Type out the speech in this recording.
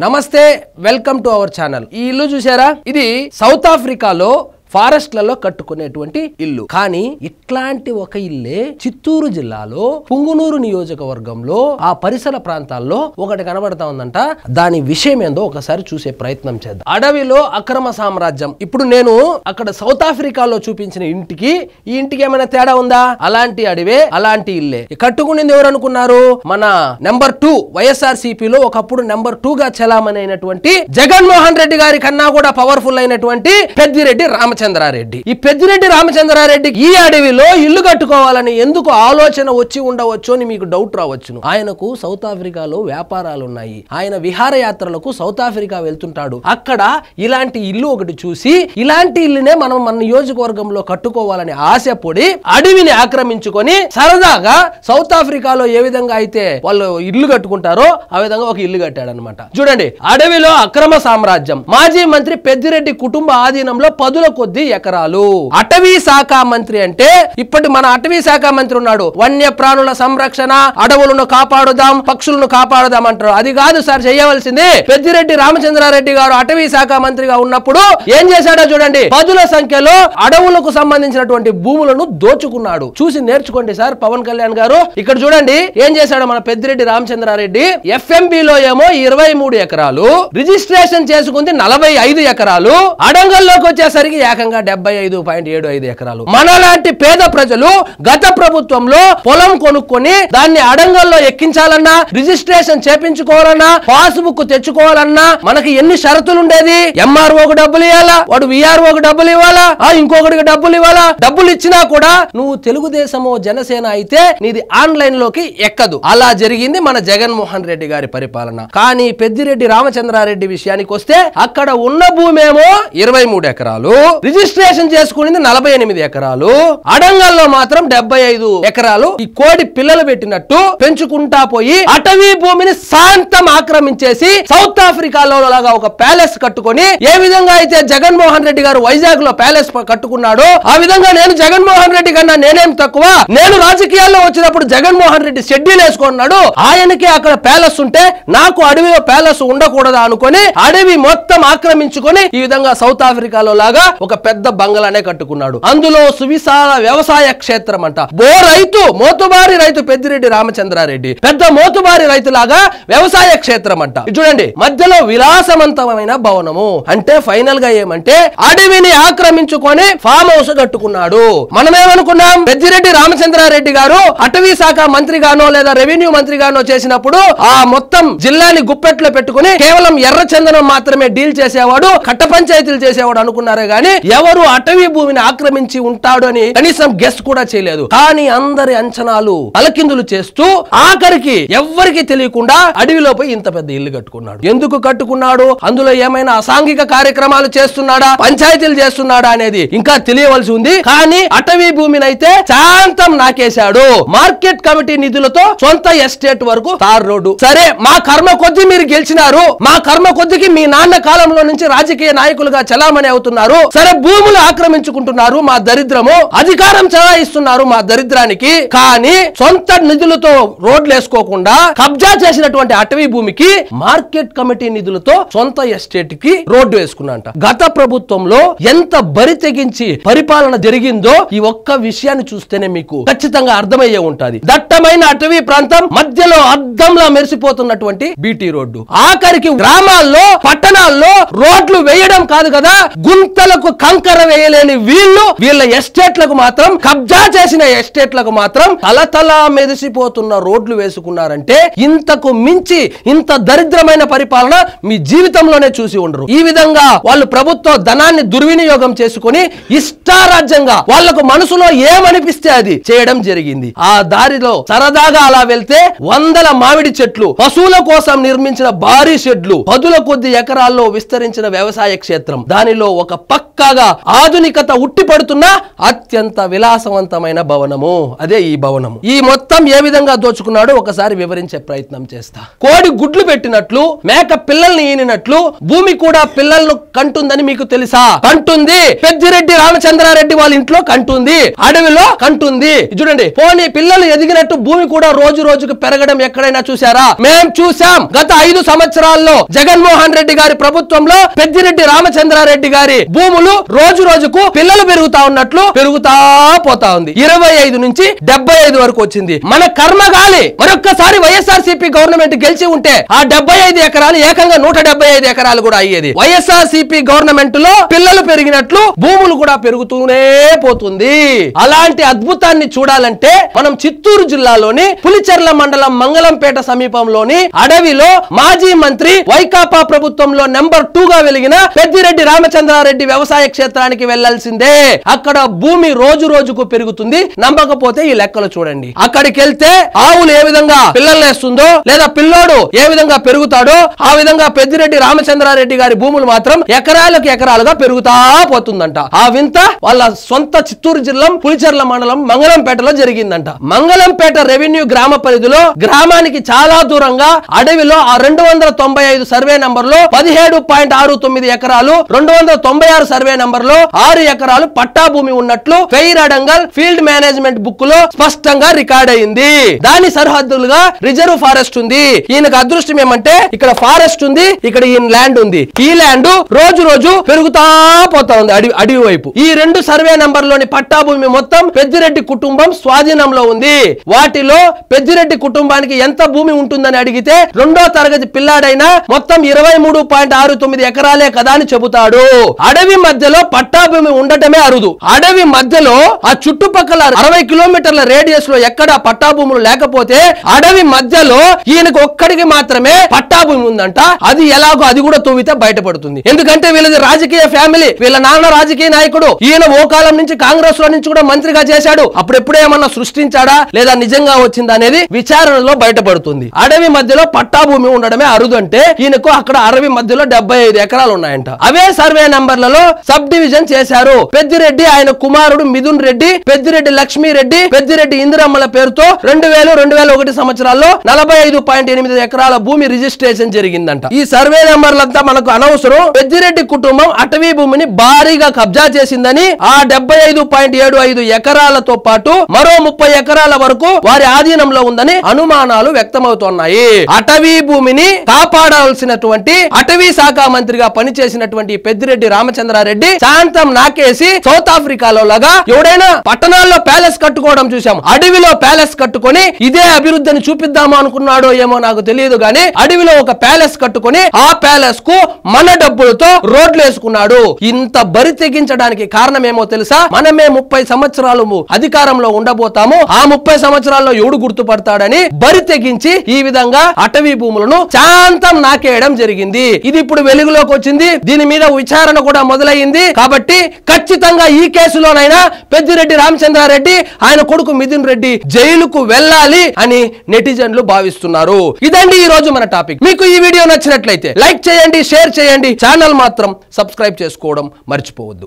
నమస్తే, welcome to our channel. ఈ ఇల్లు చూసారా? ఇది సౌత్ ఆఫ్రికాలో ఫారెస్ట్లలో కట్టుకునేటువంటి ఇల్లు. కానీ ఇట్లాంటి ఒక ఇల్లే చిత్తూరు జిల్లాలో పుంగునూరు నియోజకవర్గంలో ఆ పరిసర ప్రాంతాల్లో ఒకటి కనబడతా ఉందంట. దాని విషయం ఏందో ఒకసారి చూసే ప్రయత్నం చేద్దాం. అడవిలో అక్రమ సామ్రాజ్యం. ఇప్పుడు నేను అక్కడ సౌత్ ఆఫ్రికాలో చూపించిన ఇంటికి ఈ ఇంటికి ఏమైనా తేడా ఉందా? అలాంటి అడవే, అలాంటి ఇల్లే. కట్టుకునింది ఎవరు అనుకున్నారు? మన నెంబర్ 2 వైఎస్ఆర్సీపీలో ఒకప్పుడు నెంబర్ 2 గా చలామణైనటువంటి జగన్మోహన్ రెడ్డి గారి కన్నా కూడా పవర్ఫుల్ అయినటువంటి పెద్దిరెడ్డి రామచంద్రారెడ్డి. ఈ పెద్దిరెడ్డి రామచంద్రారెడ్డి ఈ అడవిలో ఇల్లు కట్టుకోవాలని ఎందుకు ఆలోచన వచ్చి ఉండవచ్చు అని మీకు డౌట్ రావచ్చును. ఆయనకు సౌత్ ఆఫ్రికాలో వ్యాపారాలు ఉన్నాయి. ఆయన విహారయాత్రలకు సౌత్ ఆఫ్రికా వెళ్తుంటాడు. అక్కడ ఇలాంటి ఇల్లు ఒకటి చూసి ఇలాంటి ఇల్లునే మనం మన నియోజకవర్గంలో కట్టుకోవాలని ఆశపడి అడవిని ఆక్రమించుకొని సరదాగా సౌత్ ఆఫ్రికాలో ఏ విధంగా అయితే వాళ్ళు ఇల్లు కట్టుకుంటారో ఆ విధంగా ఒక ఇల్లు కట్టాడు అనమాట. చూడండి, అడవిలో అక్రమ సామ్రాజ్యం. మాజీ మంత్రి పెద్దిరెడ్డి కుటుంబ ఆధీనంలో పదుల కొద్ది ఎకరాలు. అటవీ శాఖ మంత్రి అంటే ఇప్పటి మన అటవీ శాఖ మంత్రి ఉన్నాడు. వన్య ప్రాణుల సంరక్షణ, అడవులను కాపాడుదాం, పక్షులను కాపాడుదాం అంటారు. అది కాదు సార్ చేయవలసింది. పెద్దిరెడ్డి రామచంద్రారెడ్డి గారు అటవీ శాఖ మంత్రిగా ఉన్నప్పుడు ఏం చేశాడో చూడండి. పదుల సంఖ్యలో అడవులకు సంబంధించినటువంటి భూములను దోచుకున్నాడు. చూసి నేర్చుకోండి సార్ పవన్ కళ్యాణ్ గారు. ఇక్కడ చూడండి ఏం చేశాడు మన పెద్దిరెడ్డి రామచంద్రారెడ్డి. ఎఫ్ఎంబిలో ఏమో 23 ఎకరాలు, రిజిస్ట్రేషన్ చేసుకుంది 45 ఎకరాలు, అడంగల్లోకి వచ్చేసరికి ఏకంగా 75.75 ఎకరాలు. మనలాంటి పేద ప్రజలు గత ప్రభుత్వంలో పొలం కొనుక్కొని దాన్ని అడంగల్లో ఎక్కించాలన్నా, రిజిస్ట్రేషన్ చేపించుకోవాలన్నా, పాస్బుక్ తెచ్చుకోవాలన్నా మనకి ఎన్ని షరతులు ఉండేది? ఎంఆర్ఓకు డబ్బులు ఇవ్వాలా, వాడు విఆర్ఓకు డబ్బులు ఇవ్వాలా, ఇంకొకటికి డబ్బులు ఇవ్వాలా. డబ్బులు ఇచ్చినా కూడా నువ్వు తెలుగుదేశమో జనసేన అయితే నీది ఆన్లైన్ లోకి ఎక్కదు. అలా జరిగింది మన జగన్మోహన్ రెడ్డి గారి పరిపాలన. కానీ పెద్దిరెడ్డి రామచంద్రారెడ్డి విషయానికి వస్తే అక్కడ ఉన్న భూమి ఏమో 23 ఎకరాలు, రిజిస్ట్రేషన్ చేసుకునేది 48 ఎకరాలు, అడంగల్లో మాత్రం 75 ఎకరాలు. ఈ కోడి పిల్లలు పెట్టినట్టు పెంచుకుంటా పోయి అటవీ భూమిని శాంతం ఆక్రమించేసి సౌత్ ఆఫ్రికాలో లాగా ఒక ప్యాలెస్ కట్టుకొని ఏ విధంగా అయితే జగన్మోహన్ రెడ్డి గారు వైజాగ్ లో ప్యాలెస్ కట్టుకున్నాడో ఆ విధంగా నేను జగన్మోహన్ రెడ్డి కన్నా నేనేం తక్కువ, నేను రాజకీయాల్లో వచ్చినప్పుడు జగన్మోహన్ రెడ్డి షెడ్యూల్ వేసుకున్నాడు, ఆయనకి అక్కడ ప్యాలెస్ ఉంటే నాకు అడవిలో ప్యాలెస్ ఉండకూడదా అనుకొని అడవి మొత్తం ఆక్రమించుకొని ఈ విధంగా సౌత్ ఆఫ్రికాలో లాగా ఒక పెద్ద బంగళానే కట్టుకున్నాడు. అందులో సువిశాల వ్యవసాయ క్షేత్రం అంట. మోతుబారి రైతు పెద్దిరెడ్డి రామచంద్రారెడ్డి పెద్ద మోతుబారి రైతులాగా వ్యవసాయ క్షేత్రం అంట. చూడండి, మధ్యలో విలాసవంతమైన భవనము. అంటే ఫైనల్ గా ఏమంటే అడవిని ఆక్రమించుకొని ఫామ్ హౌస్ కట్టుకున్నాడు. మనమేమనుకున్నాం, పెద్దిరెడ్డి రామచంద్రారెడ్డి గారు అటవీ శాఖ మంత్రిగానో లేదా రెవెన్యూ మంత్రిగానో చేసినప్పుడు ఆ మొత్తం జిల్లాని గుప్పెట్లో పెట్టుకుని కేవలం ఎర్ర చందనం మాత్రమే డీల్ చేసేవాడు, కట్ట పంచాయతీలు చేసేవాడు అనుకున్నారే గాని ఎవరు అటవీ భూమిని ఆక్రమించి ఉంటాడు అని కనీసం గెస్ కూడా చేయలేదు. కానీ అందరి అంచనాలు అలకిందులు చేస్తూ ఆఖరికి ఎవ్వరికి తెలియకుండా అడవిలో పోయి ఇంత పెద్ద ఇల్లు కట్టుకున్నాడు. ఎందుకు కట్టుకున్నాడు? అందులో ఏమైనా అసాంఘిక కార్యక్రమాలు చేస్తున్నాడా, పంచాయతీలు చేస్తున్నాడా అనేది ఇంకా తెలియవలసి ఉంది. కానీ అటవీ భూమిని అయితే శాంతం నాకేశాడు. మార్కెట్ కమిటీ నిధులతో సొంత ఎస్టేట్ వరకు తార్ రోడ్డు. సరే, మా కర్మ కొద్ది మీరు గెలిచినారు, మా కర్మ కొద్దికి మీ నాన్న కాలంలో నుంచి రాజకీయ నాయకులుగా చలామణి అవుతున్నారు. సరే, భూములు ఆక్రమించుకుంటున్నారు, మా దరిద్రము, అధికారం చలాయిస్తున్నారు మా దరిద్రానికి. కానీ సొంత నిధులతో రోడ్లు వేసుకోకుండా కబ్జా చేసినటువంటి అటవీ భూమికి మార్కెట్ కమిటీ నిధులతో సొంత ఎస్టేట్ కి రోడ్డు వేసుకున్నంట. గత ప్రభుత్వంలో ఎంత బరి తెగించి పరిపాలన జరిగిందో ఈ ఒక్క విషయాన్ని చూస్తేనే మీకు ఖచ్చితంగా అర్థమయ్యే ఉంటది. దట్టమైన అటవీ ప్రాంతం మధ్యలో అద్దంలా మెరిసిపోతున్నటువంటి బీటీ రోడ్డు. ఆఖరికి గ్రామాల్లో, పట్టణాల్లో రోడ్లు వేయడం కాదు కదా, గుంతలకు కంకర వేయలేని వీళ్ళ ఎస్టేట్లకు మాత్రం, కబ్జా చేసిన ఎస్టేట్లకు మాత్రం తలతలా మెరిసిపోతున్న రోడ్లు వేసుకున్నారంటే ఇంతకు మించి ఇంత దరిద్రమైన పరిపాలన మీ జీవితంలోనే చూసి ఉండరు. ఈ విధంగా వాళ్ళు ప్రభుత్వ ధనాన్ని దుర్వినియోగం చేసుకుని ఇష్టారాజ్యంగా వాళ్లకు మనసులో ఏమనిపిస్తే అది చేయడం జరిగింది. ఆ దారిలో సరదాగా అలా వెళ్తే వందల మామిడి చెట్లు, పశువుల కోసం నిర్మించిన భారీ షెడ్లు, పదుల కొద్ది ఎకరాల్లో విస్తరించిన వ్యవసాయ క్షేత్రం, దానిలో ఒక పక్క లాగా ఆధునికత ఉట్టిపడుతున్న అత్యంత విలాసవంతమైన భవనము అదే ఈ భవనము. ఈ మొత్తం ఏ విధంగా దోచుకున్నాడో ఒకసారి వివరించే ప్రయత్నం చేస్తా. కోడి గుడ్లు పెట్టినట్లు, మేక పిల్లల్ని ఈనినట్లు భూమి కూడా పిల్లలను కంటుందని మీకు తెలుసా? కంటుంది. పెద్దిరెడ్డి రామచంద్రారెడ్డి వాళ్ళ ఇంట్లో కంటుంది, అడవిలో కంటుంది. చూడండి, పోనీ పిల్లలు ఎదిగినట్టు భూమి కూడా రోజు రోజుకు పెరగడం ఎక్కడైనా చూసారా? మేం చూసాం. గత 5 సంవత్సరాల్లో జగన్మోహన్ రెడ్డి గారి ప్రభుత్వంలో పెద్దిరెడ్డి రామచంద్రారెడ్డి గారి భూములు రోజు రోజుకు పిల్లలు పెరుగుతా ఉన్నట్లు పెరుగుతా పోతా ఉంది. 25 నుంచి 75 వరకు వచ్చింది. మన కర్మగాలి మరొక్కసారి వైఎస్ఆర్సీపీ గవర్నమెంట్ గెలిచి ఉంటే ఆ 75 ఎకరాలు ఏకంగా 175 ఎకరాలు కూడా అయ్యేది. వైఎస్ఆర్సీపీ గవర్నమెంట్ లో పిల్లలు పెరిగినట్లు భూములు కూడా పెరుగుతూనే పోతుంది. అలాంటి అద్భుతాన్ని చూడాలంటే మనం చిత్తూరు జిల్లాలోని పులిచెర్ల మండలం మంగళంపేట సమీపంలోని అడవిలో మాజీ మంత్రి వైకాపా ప్రభుత్వంలో నెంబర్ 2 గా వెలిగిన పెద్దిరెడ్డి రామచంద్రారెడ్డి వ్యవసాయ క్షేత్రానికి వెళ్లాల్సిందే. అక్కడ భూమి రోజు రోజుకు పెరుగుతుంది. నమ్మకపోతే ఈ లెక్కలు చూడండి. అక్కడికి వెళ్తే ఆవులు ఏ విధంగా పిల్లలు వేస్తుందో, లేదా పిల్లోడు ఏ విధంగా పెరుగుతాడో ఆ విధంగా పెద్దిరెడ్డి రామచంద్రారెడ్డి గారి భూములు మాత్రం ఎకరాలకు ఎకరాలుగా పెరుగుతా పోతుందంట. ఆ వింత వాళ్ళ సొంత చిత్తూరు జిల్లా పులిచెర్ల మండలం మంగళంపేటలో జరిగిందంట. మంగళంపేట రెవెన్యూ గ్రామ పరిధిలో గ్రామానికి చాలా దూరంగా అడవిలో ఆ 295 సర్వే నంబర్ లో 17.69 ఎకరాలు, 296 సర్వే నంబర్ లో 6 ఎకరాలు పట్టా భూమి ఉన్నట్లు fair adangal field management book లో స్పష్టంగా రికార్డ్ అయింది. దాని సరిహద్దులుగా రిజర్వ్ ఫారెస్ట్ ఉంది. ఈయనకు అదృష్టం ఏమంటే ఇక్కడ ఫారెస్ట్ ఉంది, ఇక్కడ ఈయన ల్యాండ్ ఉంది. ఈ ల్యాండ్ రోజు రోజు పెరుగుతా పోతా ఉంది అడవి వైపు. ఈ 2 సర్వే నంబర్ లోని పట్టా భూమి మొత్తం పెద్దిరెడ్డి కుటుంబం స్వాధీనంలో ఉంది. వాటిలో పెద్దిరెడ్డి కుటుంబానికి ఎంత భూమి ఉంటుందని అడిగితే 2వ తరగతి పిల్లాడైనా మొత్తం 23.69 ఎకరాలే కదా అని చెబుతాడు. అడవి మధ్యలో పట్టా భూమి ఉండటమే అరుదు. అడవి మధ్యలో ఆ చుట్టుపక్కల 60 కిలోమీటర్ల రేడియస్ లో ఎక్కడ పట్టా భూములు లేకపోతే అడవి మధ్యలో ఈయనకు ఒక్కడికి మాత్రమే పట్టా భూమి ఉందంట. అది ఎలాగో అది కూడా తవ్వితే బయటపడుతుంది. ఎందుకంటే వీళ్ళది రాజకీయ ఫ్యామిలీ. వీళ్ళ నాన్న రాజకీయ నాయకుడు. ఈయన ఓ కాలం నుంచి కాంగ్రెస్ లో నుంచి కూడా మంత్రిగా చేశాడు. అప్పుడెప్పుడే ఏమన్నా సృష్టించాడా లేదా నిజంగా వచ్చిందా అనేది విచారణలో బయటపడుతుంది. అడవి మధ్యలో పట్టా భూమి ఉండడమే అరుదు అంటే ఈయనకు అక్కడ అడవి మధ్యలో 75 ఎకరాలు ఉన్నాయంట. అవే సర్వే నంబర్లలో సబ్ డివిజన్ చేశారు. పెద్దిరెడ్డి, ఆయన కుమారుడు మిథున్ రెడ్డి, పెద్దిరెడ్డి లక్ష్మీరెడ్డి, పెద్దిరెడ్డి ఇందిరమ్మల పేరుతో 2000-2001 సంవత్సరాల్లో 45.8 ఎకరాల భూమి రిజిస్ట్రేషన్ జరిగిందంట. ఈ సర్వే నెంబర్లంతా మనకు అనవసరం. పెద్దిరెడ్డి కుటుంబం అటవీ భూమిని భారీగా కబ్జా చేసిందని ఆ 75.75 ఎకరాలతో పాటు మరో 30 ఎకరాల వరకు వారి ఆధీనంలో ఉందని అనుమానాలు వ్యక్తమవుతున్నాయి. అటవీ భూమిని కాపాడాల్సినటువంటి అటవీ శాఖ మంత్రిగా పనిచేసినటువంటి పెద్దిరెడ్డి రామచంద్రారెడ్డి శాంతం నాకేసి సౌత్ ఆఫ్రికాలో లాగా ఎవడైనా పట్టణాల్లో ప్యాలెస్ కట్టుకోవడం చూసాం. అడవిలో ప్యాలెస్ కట్టుకొని ఇదే అభివృద్ధిని చూపిద్దాము అనుకున్నాడో ఏమో నాకు తెలియదు గాని అడవిలో ఒక ప్యాలెస్ కట్టుకొని ఆ ప్యాలెస్ కు మన డబ్బులతో రోడ్లు వేసుకున్నాడు. ఇంత బరి తెగించడానికి కారణం ఏమో తెలుసా? మనమే 30 సంవత్సరాలు అధికారంలో ఉండబోతాము. ఆ 30 సంవత్సరాల్లో ఎవడు గుర్తుపడతాడని బరి తెగించి ఈ విధంగా అటవీ భూములను శాంతం నాకేయడం జరిగింది. ఇది ఇప్పుడు వెలుగులోకి వచ్చింది. దీని మీద విచారణ కూడా మొదలైంది. కాబట్టి ఖచ్చితంగా ఈ కేసులోనైనా పెద్దిరెడ్డి రామచంద్రారెడ్డి, ఆయన కొడుకు మిథున్ రెడ్డి జైలుకు వెళ్ళాలి అని నెటిజన్లు భావిస్తున్నారు. ఇదండి ఈ రోజు మన టాపిక్. మీకు ఈ వీడియో నచ్చినట్లయితే లైక్ చేయండి, షేర్ చేయండి. ఛానల్ మాత్రం సబ్స్క్రైబ్ చేసుకోవడం మర్చిపోవద్దు.